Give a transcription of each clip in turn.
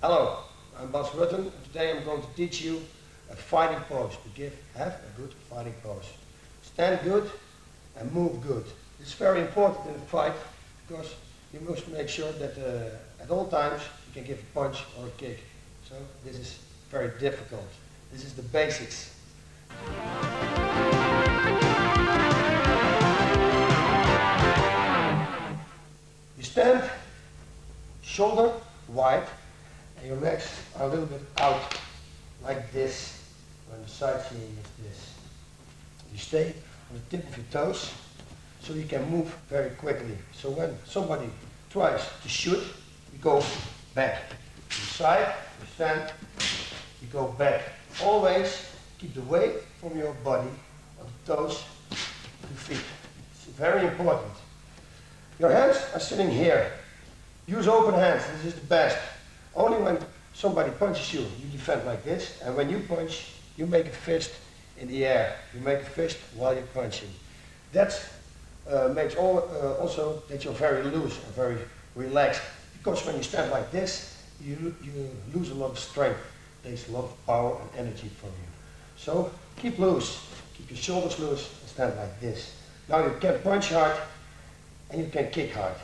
Hello, I'm Bas Rutten, and today I'm going to teach you a fighting pose, have a good fighting pose. Stand good and move good. It's very important in a fight because you must make sure that at all times you can give a punch or a kick. So this is very difficult. This is the basics. You stand shoulder wide and your legs are a little bit out like this. When the side seeing is this. You stay on the tip of your toes so you can move very quickly. So when somebody tries to shoot, you go back. To the side, you stand, you go back. Always keep the weight from your body on the toes to feet. It's very important. Your hands are sitting here. Use open hands, this is the best. Only when somebody punches you, you defend like this, and when you punch, you make a fist in the air. You make a fist while you're punching. That makes also that you're very loose and very relaxed. Because when you stand like this, you lose a lot of strength. It takes a lot of power and energy from you. So keep loose, keep your shoulders loose and stand like this. Now you can punch hard and you can kick hard.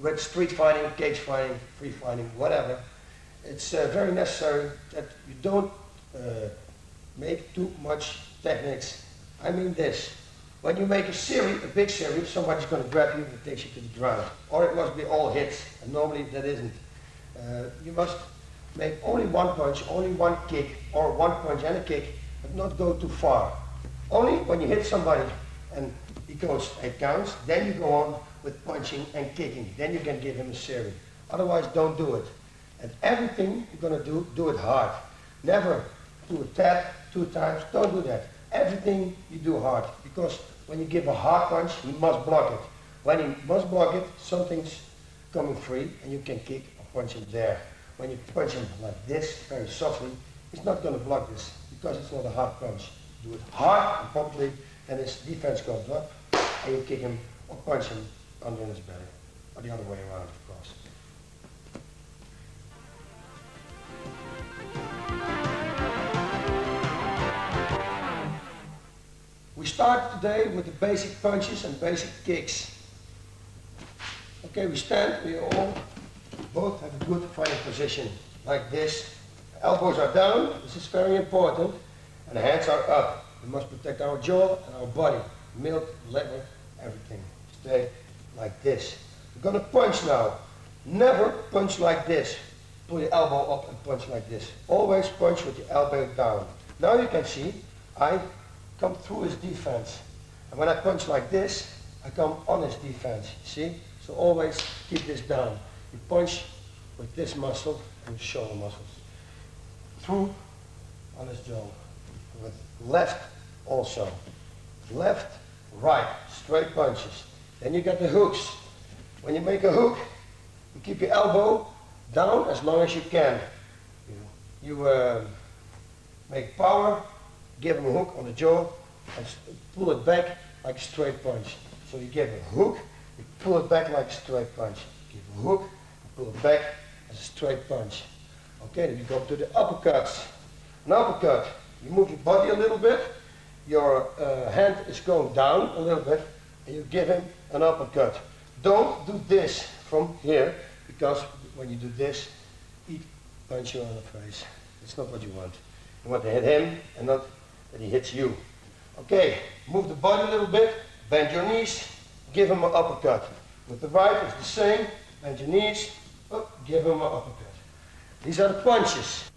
With street fighting, cage fighting, free fighting, whatever, it's very necessary that you don't make too much techniques. I mean this. When you make a big series, somebody's going to grab you and takes you to the ground. Or it must be all hits, and normally that isn't. You must make only one punch, only one kick, or one punch and a kick, but not go too far. Only when you hit somebody and he goes 8 counts, then you go on with punching and kicking. Then you can give him a series. Otherwise, don't do it. And everything you're going to do it hard. Never do a tap 2 times. Don't do that. Everything you do hard. Because when you give a hard punch, he must block it. When he must block it, something's coming free and you can kick or punch him there. When you punch him like this, very softly, he's not going to block this because it's not a hard punch. Do it hard and properly, and his defense goes up, and you kick him or punch him under his belly. Or the other way around, of course. We start today with the basic punches and basic kicks. Okay, we stand, we all both have a good fighting position, like this. Elbows are down, this is very important, and the hands are up. We must protect our jaw and our body, milk, liver, everything. Stay like this. We're going to punch now. Never punch like this. Pull your elbow up and punch like this. Always punch with your elbow down. Now you can see, I come through his defense. And when I punch like this, I come on his defense. See? So always keep this down. You punch with this muscle and your shoulder muscles. Through on his jaw. With left also. Left, right. Straight punches. Then you get the hooks. When you make a hook, you keep your elbow down as long as you can. You make power, give him a hook on the jaw, and pull it back like a straight punch. So you give a hook, you pull it back like a straight punch. Give a hook, you pull it back as a straight punch. Okay, then you go to the uppercuts. An uppercut, you move your body a little bit, your hand is going down a little bit, and you give him an uppercut. Don't do this from here, because when you do this, he punches you on the face. That's not what you want. You want to hit him and not that he hits you. Okay, move the body a little bit, bend your knees, give him an uppercut. With the right, it's the same, bend your knees, up, give him an uppercut. These are the punches.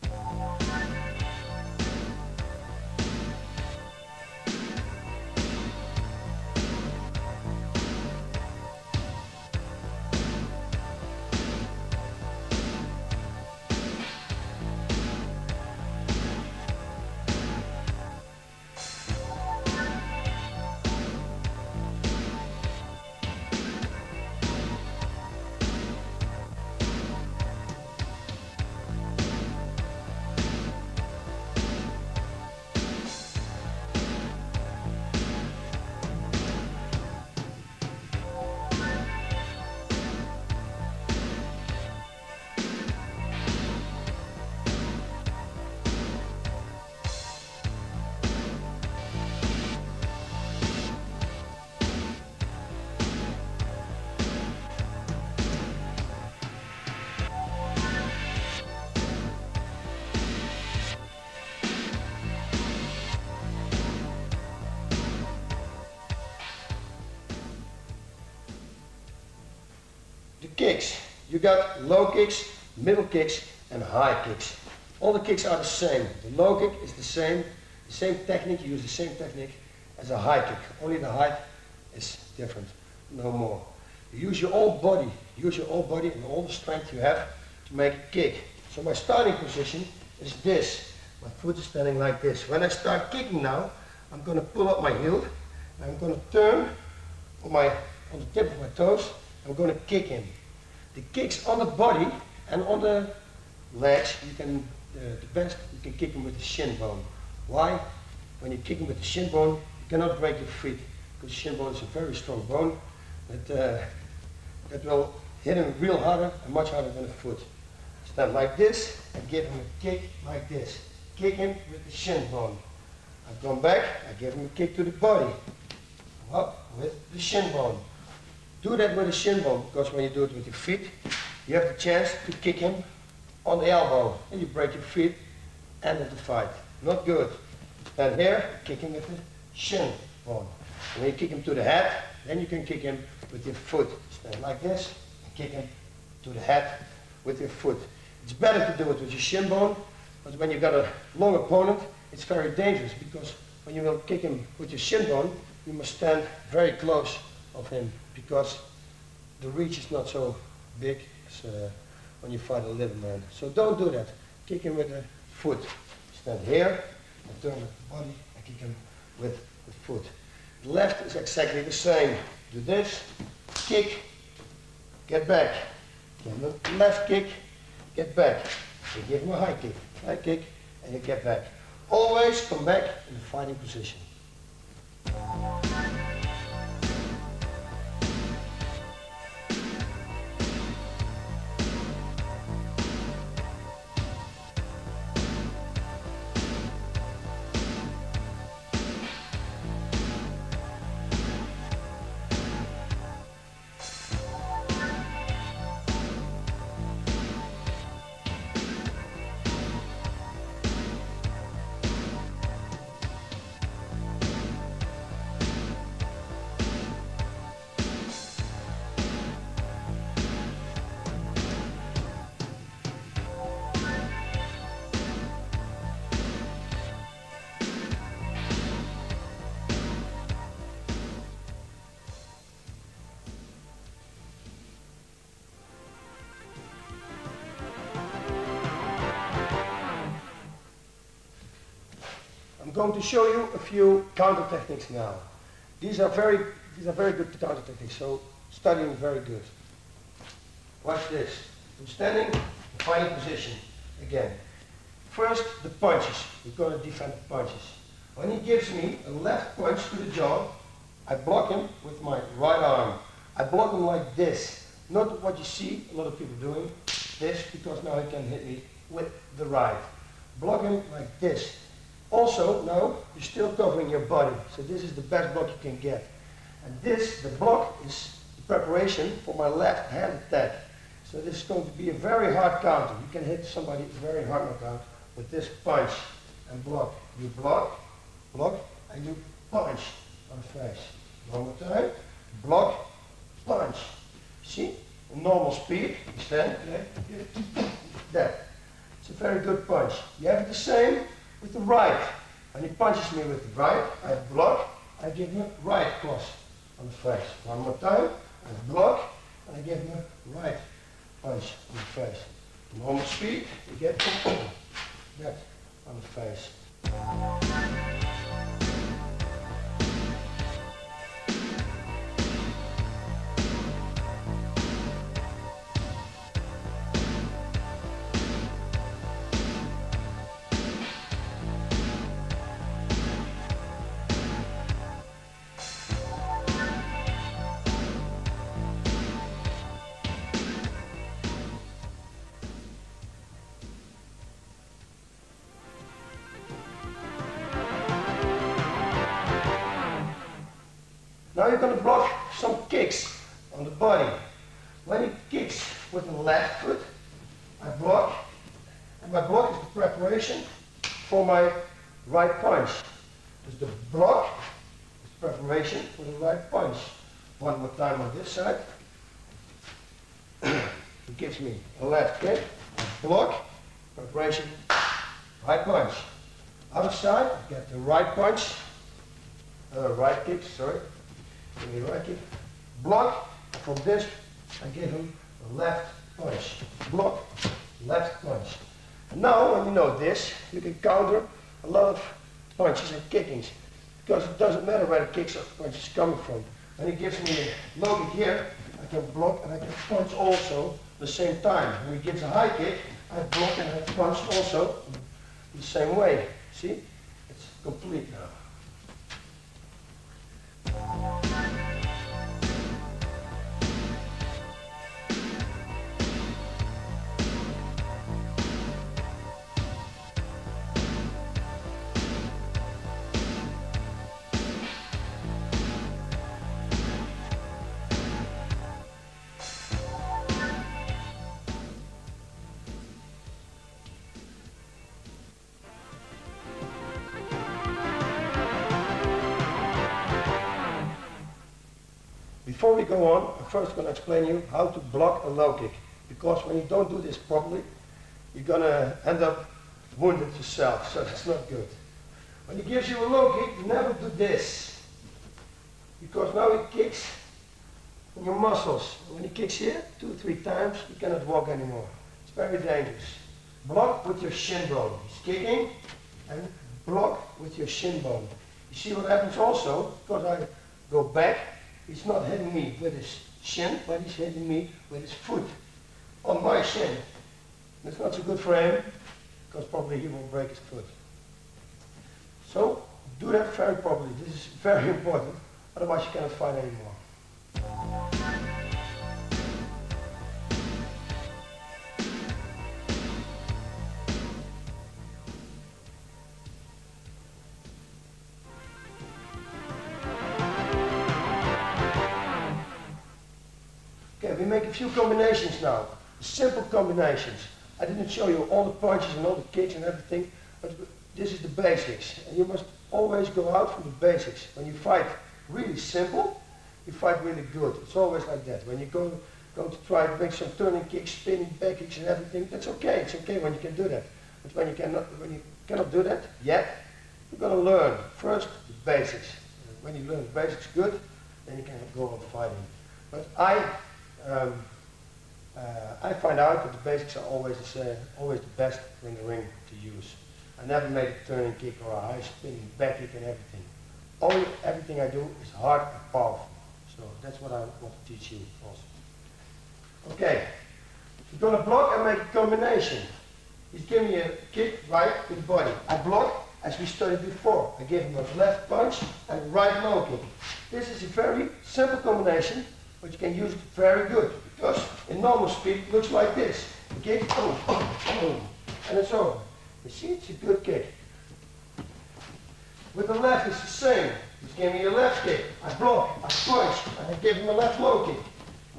The kicks. You got low kicks, middle kicks and high kicks. All the kicks are the same. The low kick is the same technique, you use the same technique as a high kick. Only the height is different, no more. You use your whole body, and all the strength you have to make a kick. So my starting position is this. My foot is standing like this. When I start kicking now, I'm going to pull up my heel, and I'm going to turn on the tip of my toes. I'm going to kick him. The kicks on the body and on the legs, you can the best you can kick him with the shin bone. Why? When you kick him with the shin bone, you cannot break your feet, because the shin bone is a very strong bone that will hit him real harder and much harder than a foot. Stand like this and give him a kick like this. Kick him with the shin bone. I come back, I give him a kick to the body. Up with the shin bone. Do that with the shin bone, because when you do it with your feet, you have the chance to kick him on the elbow, and you break your feet, end of the fight. Not good. Stand here, kick him with the shin bone. And when you kick him to the head, then you can kick him with your foot. Stand like this, and kick him to the head with your foot. It's better to do it with your shin bone, but when you've got a long opponent, it's very dangerous, because when you will kick him with your shin bone, you must stand very close of him, because the reach is not so big as when you fight a little man. So don't do that. Kick him with the foot. Stand here, and turn the body, and kick him with the foot. The left is exactly the same. Do this, kick, get back. Give him a left kick, get back. You give him a high kick, and you get back. Always come back in the fighting position. I'm going to show you a few counter techniques now. These are very good counter techniques, so study them very good. Watch this. I'm standing, fighting position again. First, the punches. We're going to defend the punches. When he gives me a left punch to the jaw, I block him with my right arm. I block him like this. Not what you see a lot of people doing, this, because now he can hit me with the right. Block him like this. Also, now you're still covering your body, so this is the best block you can get. And this, the block, is the preparation for my left hand attack. So this is going to be a very hard counter. You can hit somebody very hard knockout with this punch and block. You block, and you punch on the face. One more time, block, punch. See? In normal speed, you stand, that. It's a very good punch. You have it the same with the right. When he punches me with the right, I block, I give him a right cross on the face. One more time, I block, and I give him a right punch on the face. Normal speed, you get that on the face. Now you're going to block some kicks on the body. When he kicks with the left foot, I block, and my block is the preparation for my right punch. Because the block is preparation for the right punch. One more time on this side. gives me a left kick, block, preparation, right punch. Other side, I get the right punch, right kick, sorry, give me a right kick, block, and from this I give him a left punch, block, left punch. And now when you know this, you can counter a lot of punches and kickings, because it doesn't matter where the kicks or punches coming from. When he gives me a low kick here, I can block and I can punch also at the same time. When he gives a high kick, I block and I punch also the same way. See? It's complete now. Before we go on, I'm first going to explain you how to block a low kick. Because when you don't do this properly, you're going to end up wounded yourself, so that's not good. When he gives you a low kick, you never do this. Because now he kicks on your muscles. When he kicks here 2-3 times, you cannot walk anymore. It's very dangerous. Block with your shin bone. He's kicking and block with your shin bone. You see what happens also? Because I go back, he's not hitting me with his shin, but he's hitting me with his foot on my shin. That's not so good for him, because probably he will break his foot. So, do that very properly. This is very important, otherwise you cannot fight anymore. Okay, we make a few combinations now. Simple combinations. I didn't show you all the punches and all the kicks and everything, but this is the basics. And you must always go out from the basics. When you fight really simple, you fight really good. It's always like that. When you go to try to make some turning kicks, spinning back kicks and everything, that's okay. It's okay when you can do that. But when you cannot do that yet, you're going to learn first the basics. When you learn the basics good, then you can go on fighting. But I find out that the basics are always the best in the ring to use. I never made a turning kick or a high spinning back kick and everything. Everything I do is hard and powerful. So that's what I want to teach you also. Okay, we're going to block and make a combination. He's giving me a kick right to the body. I block as we studied before. I give him a left punch and a right low kick. This is a very simple combination, but you can use it very good, because in normal speed it looks like this. A kick, boom, boom, boom, and it's over. You see, it's a good kick. With the left it's the same. He's giving me a left kick. I block, I punch, and I give him a left low kick.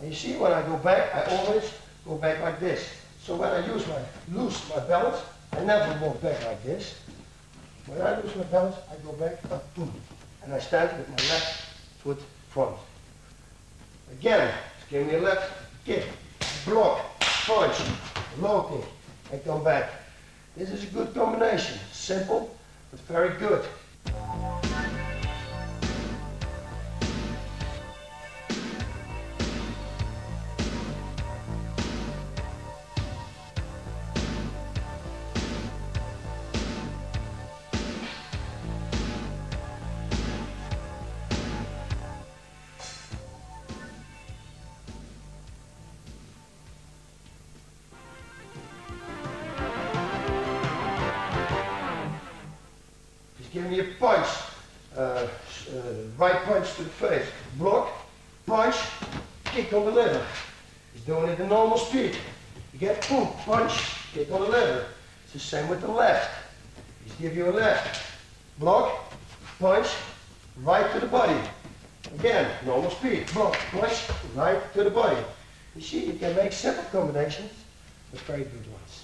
And you see, when I go back, I always go back like this. So when I lose my balance, I never walk back like this. When I lose my balance, I go back, boom, and I stand with my left foot front. Again, give me a left kick, block, punch, low kick, and come back. This is a good combination. Simple, but very good. Give me a punch, right punch to the face, block, punch, kick on the liver. He's doing it in normal speed. You get boom, punch, kick on the liver. It's the same with the left. He's give you a left, block, punch, right to the body. Again, normal speed, block, punch, right to the body. You see, you can make simple combinations, but very good ones.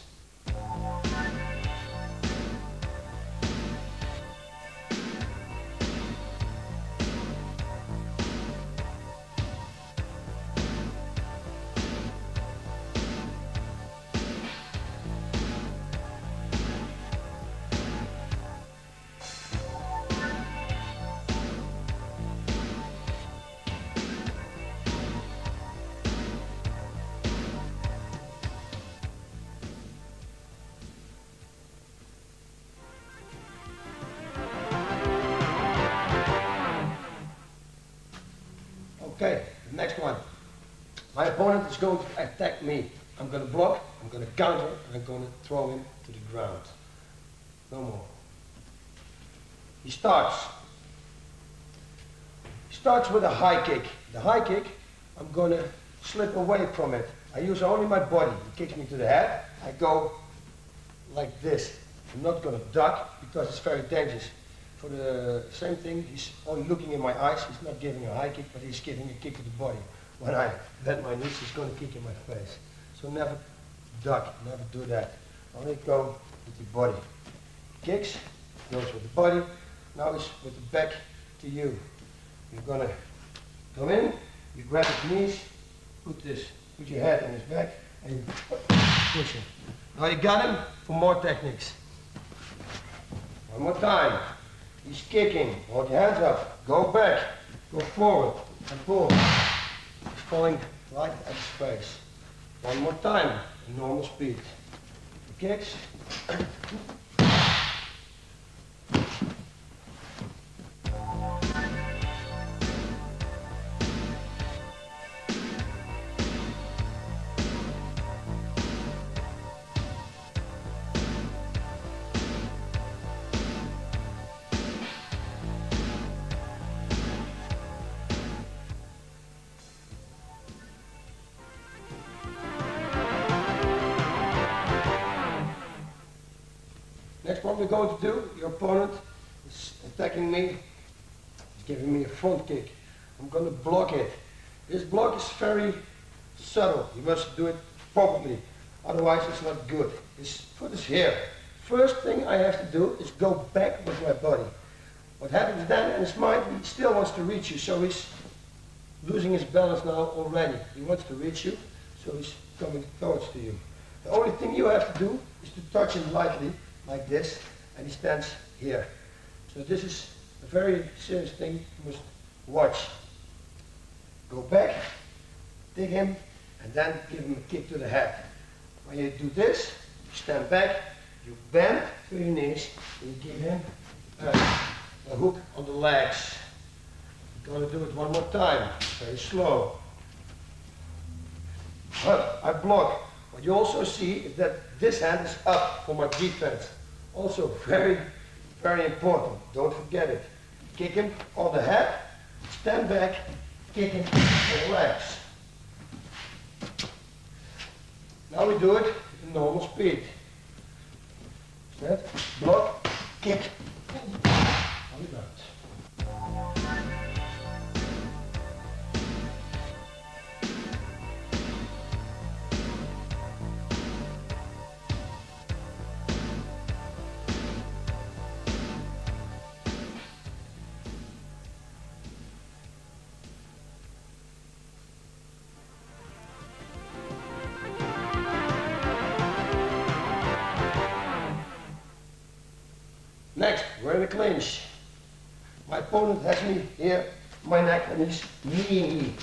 My opponent is going to attack me. I'm going to block, I'm going to counter, and I'm going to throw him to the ground. No more. He starts with a high kick. The high kick, I'm going to slip away from it. I use only my body. He kicks me to the head. I go like this. I'm not going to duck because it's very dangerous. For the same thing, he's only looking in my eyes. He's not giving a high kick, but he's giving a kick to the body. When I bend my knees, he's going to kick in my face. So never duck, never do that. Only go with the body. Kicks, goes with the body. Now it's with the back to you. You're going to come in, you grab his knees, put your head in his back, and you push him. Now you got him for more techniques. One more time. He's kicking. Hold your hands up. Go back. Go forward and pull. He's falling right at his face. One more time. Normal speed. He kicks. Next what we're going to do, your opponent is attacking me, he's giving me a front kick. I'm going to block it. This block is very subtle, you must do it properly, otherwise it's not good. His foot is here. First thing I have to do is go back with my body. What happens then in his mind, he still wants to reach you, so he's losing his balance now already. He wants to reach you, so he's coming towards to you. The only thing you have to do is to touch him lightly, like this, and he stands here. So this is a very serious thing you must watch. Go back, dig him, and then give him a kick to the head. When you do this, you stand back, you bend to your knees, and you give him a hook on the legs. You're going to do it one more time, very slow. But I block. What you also see is that this hand is up for my defense. Also very, very important. Don't forget it. Kick him on the head, stand back, kick him on the legs. Now we do it in normal speed. Set, block, kick, on the ground. Next, we're in a clinch. My opponent has me here, my neck, and he's kneeing me.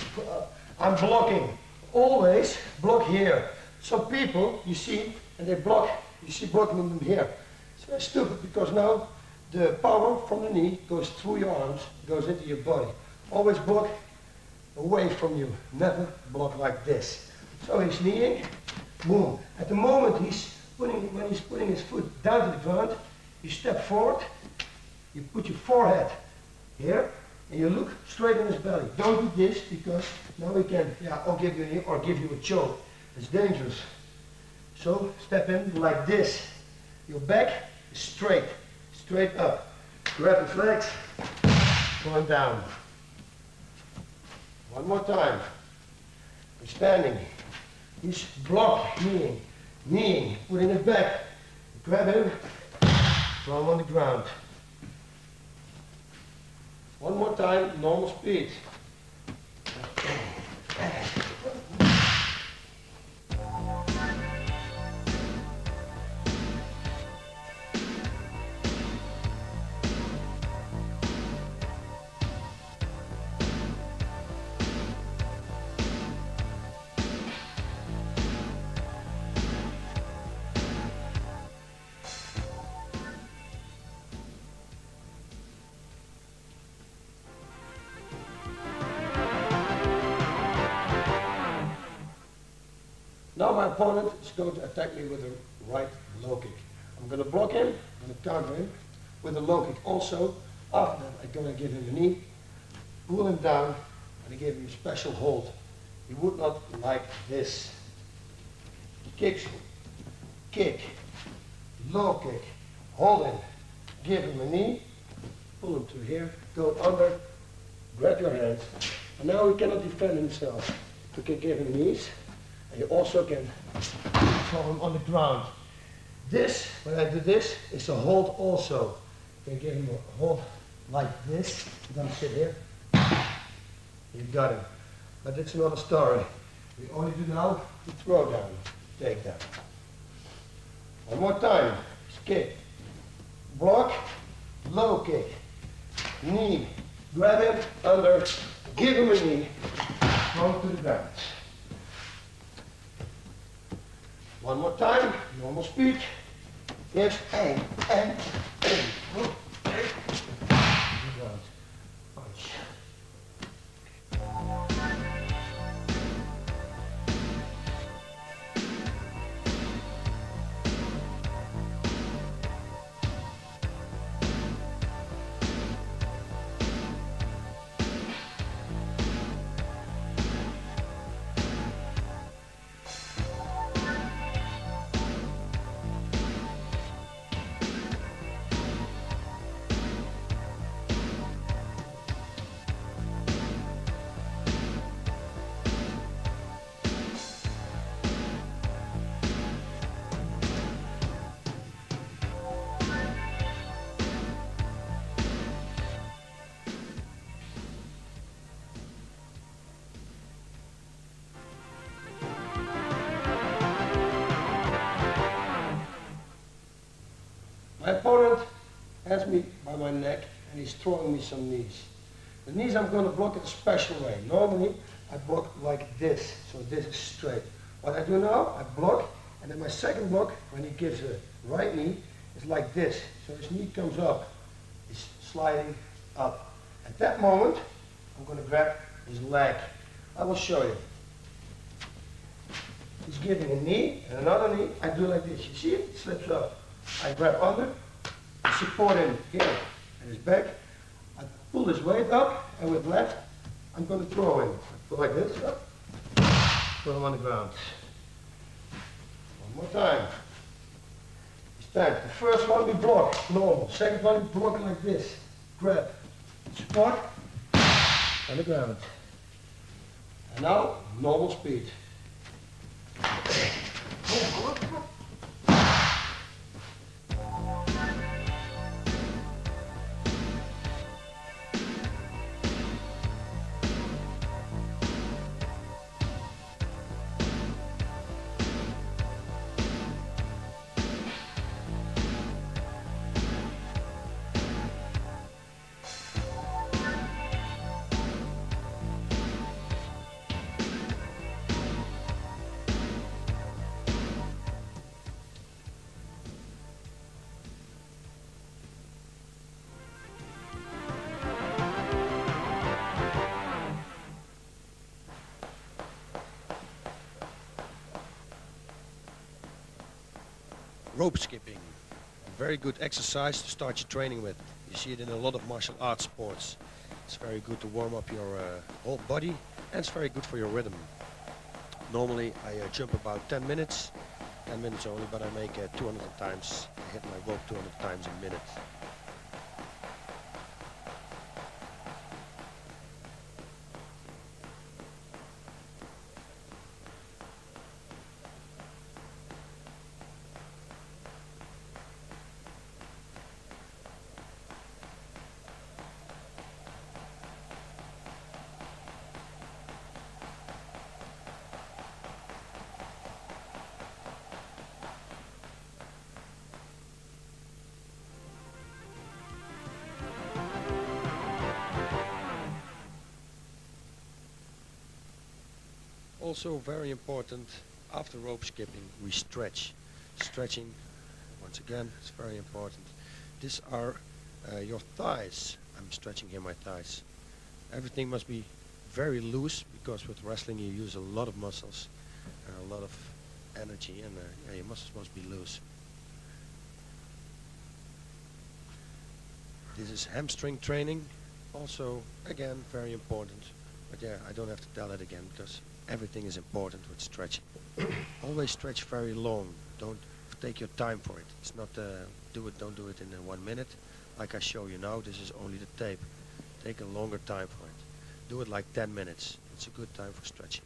I'm blocking. Always block here. Some people, you see, and they block, you see blocking them here. It's very stupid because now the power from the knee goes through your arms, goes into your body. Always block away from you. Never block like this. So he's kneeing, boom. At the moment when he's putting his foot down to the ground, you step forward, you put your forehead here, and you look straight in his belly. Don't do this because now we can, or give you a choke. It's dangerous. So step in like this. Your back is straight up. Grab his legs, going down. One more time. We're standing. He's blocked, kneeing, putting it back. Grab him. Throw him on the ground. One more time, normal speed. Now my opponent is going to attack me with a right low kick. I'm going to block him, I'm going to counter him with a low kick also. After that I'm going to give him a knee, pull him down, and I give him a special hold. He would not like this. Kicks, kick, low kick, hold him, give him a knee, pull him to here, go under, grab your hands, and now he cannot defend himself. You can give him knees, and you also can throw him on the ground. This, when I do this, is a hold also. You can give him a hold like this, don't sit here. You got him. But it's another story. We only do now the throw down, take down. One more time, kick, block, low kick, knee, grab him, under, give him a knee, throw to the ground. One more time, normal speed. Yes, and, move, ground, punch. My opponent has me by my neck and he's throwing me some knees. The knees I'm going to block in a special way. Normally I block like this, so this is straight. What I do now, I block, and then my second block, when he gives a right knee, is like this. So his knee comes up, he's sliding up. At that moment, I'm going to grab his leg. I will show you. He's giving a knee and another knee. I do like this. You see it? It slips up. I grab under, I support him here and his back. I pull his weight up, and with left, I'm going to throw him. I pull like this up, put him on the ground. One more time. Stand. The first one we block, normal. Second one we block like this. Grab, support, on the ground. And now, normal speed. Rope skipping, a very good exercise to start your training with. You see it in a lot of martial arts sports. It's very good to warm up your whole body, and it's very good for your rhythm. Normally I jump about 10 minutes only, but I make 200 times. I hit my rope 200 times a minute. Also very important, after rope skipping we stretch. Stretching, once again, is very important. These are your thighs. I'm stretching here my thighs. Everything must be very loose, because with wrestling you use a lot of muscles and a lot of energy, and yeah, your muscles must be loose. This is hamstring training, also again very important. But yeah, I don't have to tell that again because everything is important with stretching. Always stretch very long. Don't take your time for it. It's not don't do it in 1 minute. Like I show you now, this is only the tape. Take a longer time for it. Do it like 10 minutes. It's a good time for stretching.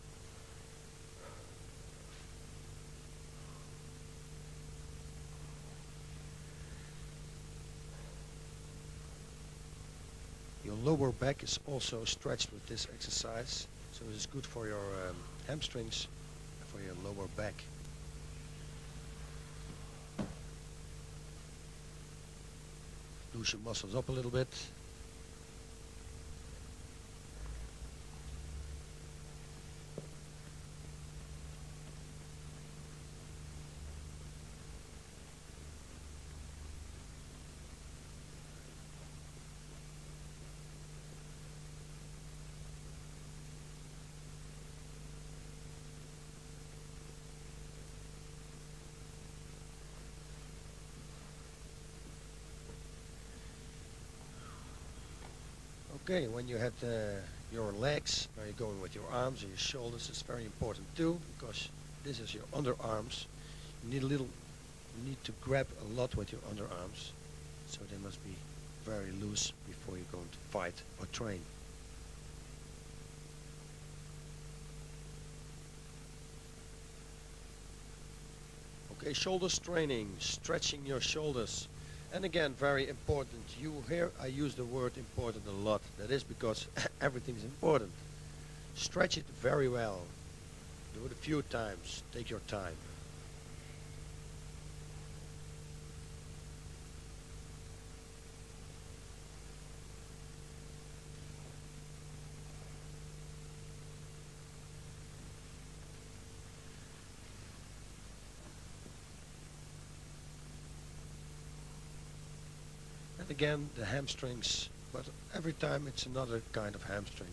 Your lower back is also stretched with this exercise, so it's good for your hamstrings and for your lower back. Loosen your muscles up a little bit. Okay, when you had your legs, now you're going with your arms and your shoulders. It's very important too, because this is your underarms. You need to grab a lot with your underarms, so they must be very loose before you're going to fight or train. Okay, shoulders training, stretching your shoulders. And again, very important. You hear I use the word important a lot. That is because everything is important. Stretch it very well. Do it a few times. Take your time. And again, the hamstrings, but every time it's another kind of hamstring.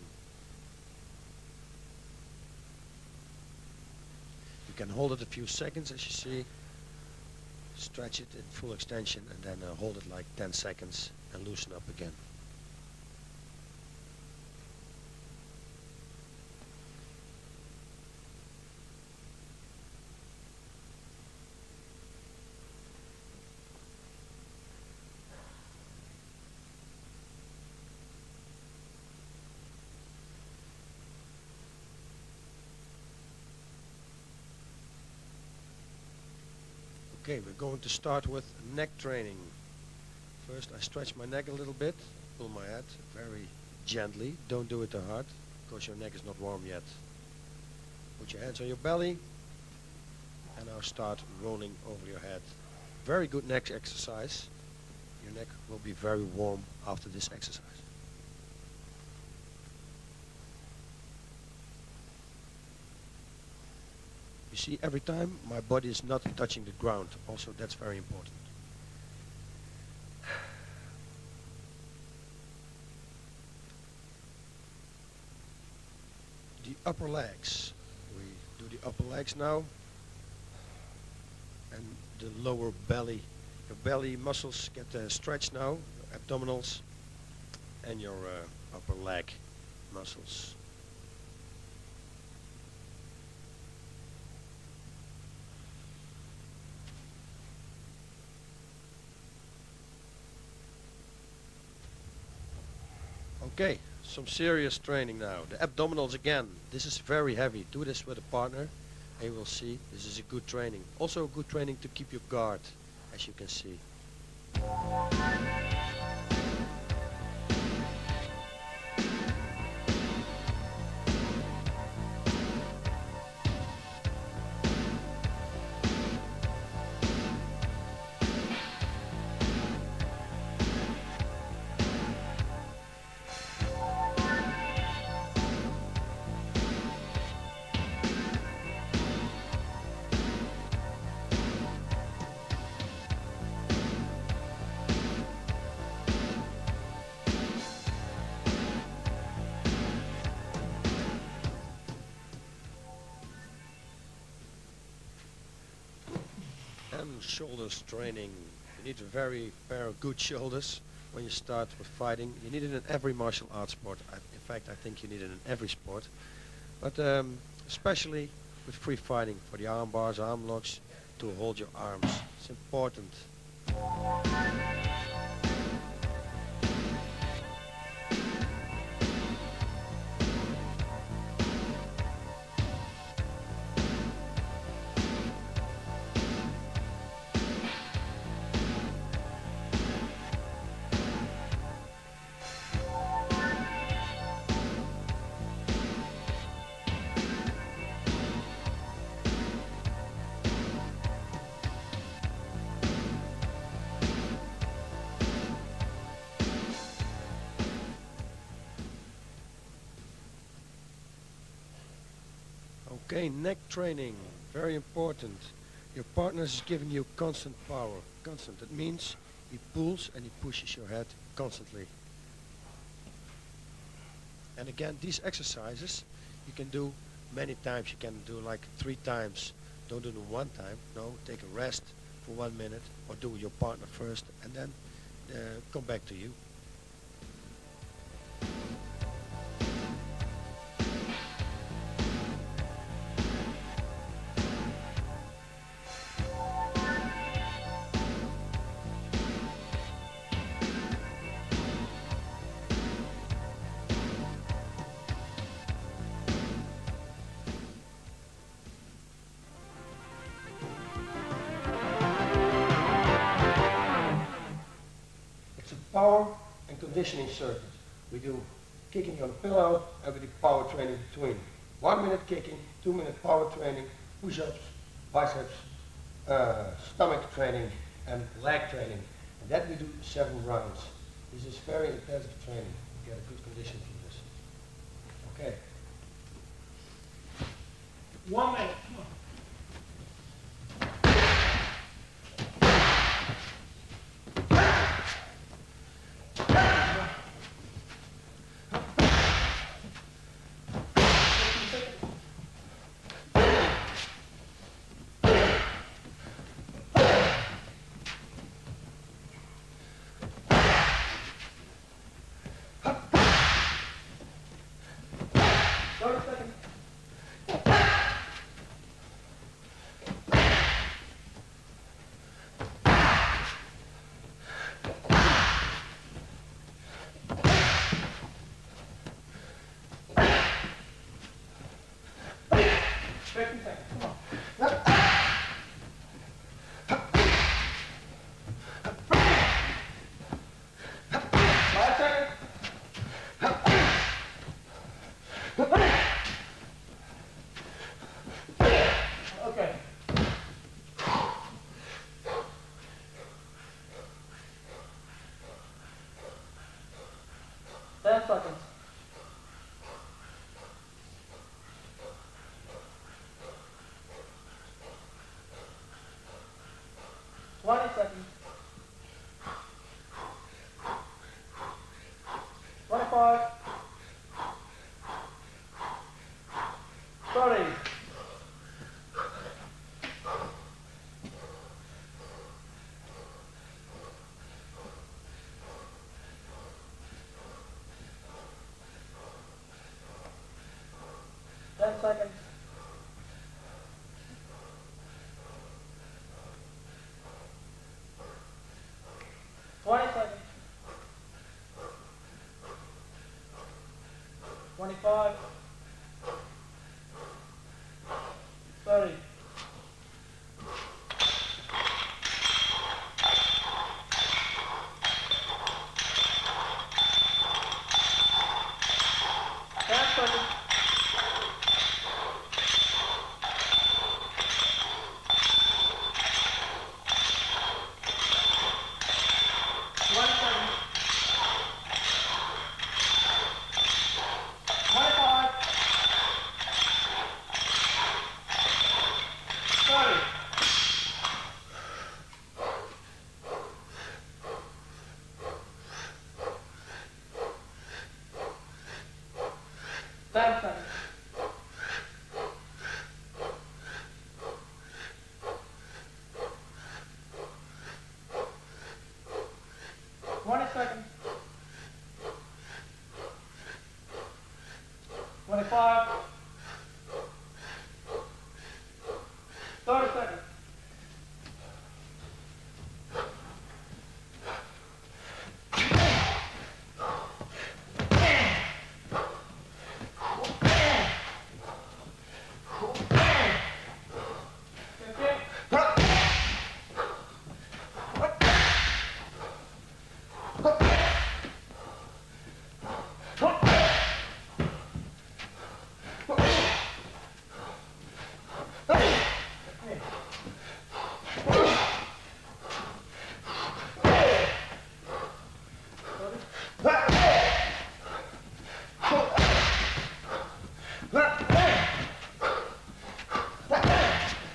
You can hold it a few seconds, as you see. Stretch it in full extension and then hold it like 10 seconds and loosen up again. Okay, we're going to start with neck training. First I stretch my neck a little bit, pull my head very gently. Don't do it too hard, because your neck is not warm yet. Put your hands on your belly, and now start rolling over your head. Very good neck exercise. Your neck will be very warm after this exercise. You see, every time my body is not touching the ground. Also, that's very important. The upper legs. We do the upper legs now. And the lower belly. Your belly muscles get stretched now. Abdominals. And your upper leg muscles. Okay, some serious training now. The abdominals again. This is very heavy. Do this with a partner and you will see this is a good training. Also good training to keep your guard, as you can see. And shoulders training. You need a very pair of good shoulders when you start with fighting. You need it in every martial arts sport. In fact, I think you need it in every sport. But especially with free fighting, for the arm bars, arm locks, to hold your arms. It's important. Okay, neck training, very important. Your partner is giving you constant power. Constant, that means he pulls and he pushes your head constantly. And again, these exercises you can do many times. You can do like 3 times. Don't do them one time. No, take a rest for 1 minute, or do your partner first and then come back to you. Power and conditioning circuit. We do kicking on the pillow and we do power training between. 1 minute kicking, 2 minute power training, push-ups, biceps, stomach training and leg training. And that we do 7 rounds. This is very intensive training. You get a good condition from this. Okay. 1 minute, come on. Okay. 10 seconds. Seconds. 25. 30. 10 seconds. 20 seconds. 25. 30.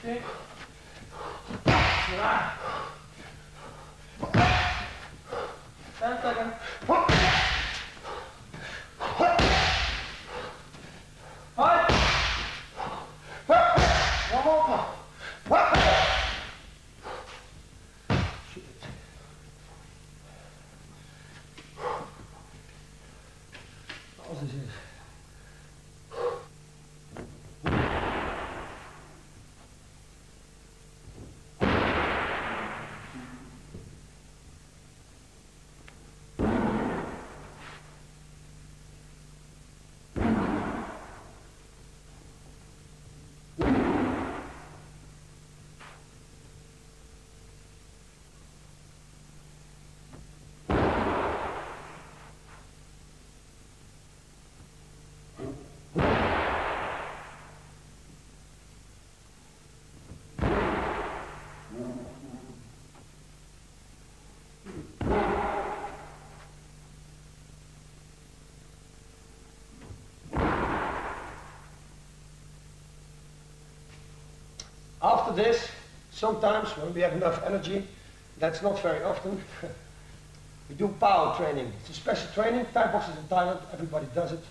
Okay. 10 seconds. Five. One more. Shoot it. Als het is. After this, sometimes when we have enough energy, that's not very often, we do power training. It's a special training. Thai boxers in Thailand, everybody does it.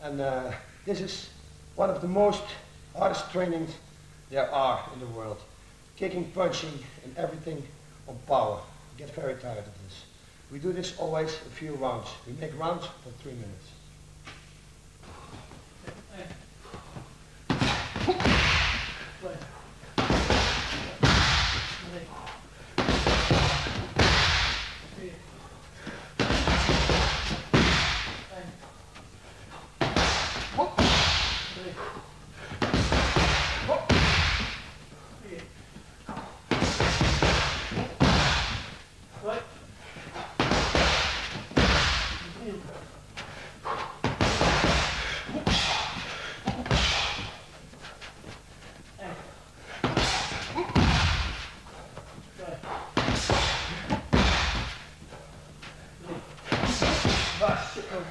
And this is one of the most hardest trainings there are in the world. Kicking, punching, and everything on power. You get very tired of this. We do this always a few rounds. We make rounds for 3 minutes. Bas, sit down.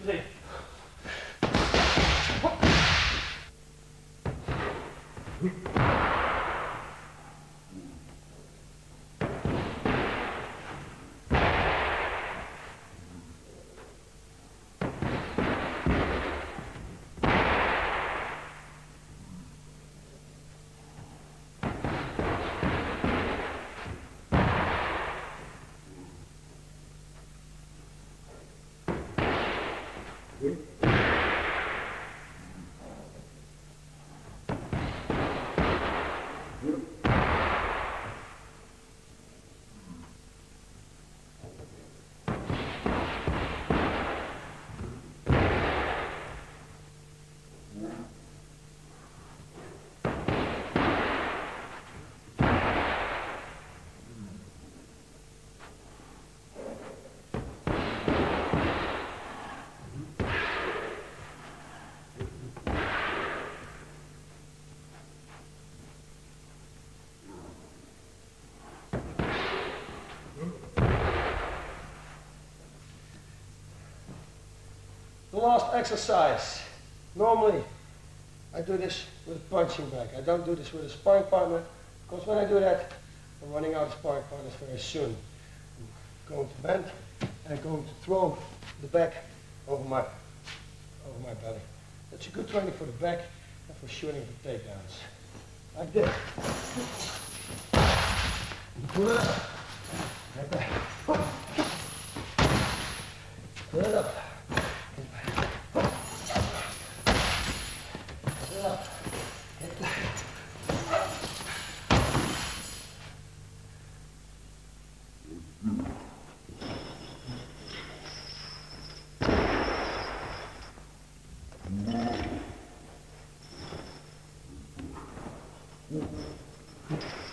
3. The last exercise. Normally, I do this with a punching bag. I don't do this with a sparring partner, because when I do that, I'm running out of sparring partners very soon. I'm going to bend, and I'm going to throw the bag over my belly. That's a good training for the back and for shooting the takedowns. Like this. Pull it up. Right back. Pull it up. Mm-hmm.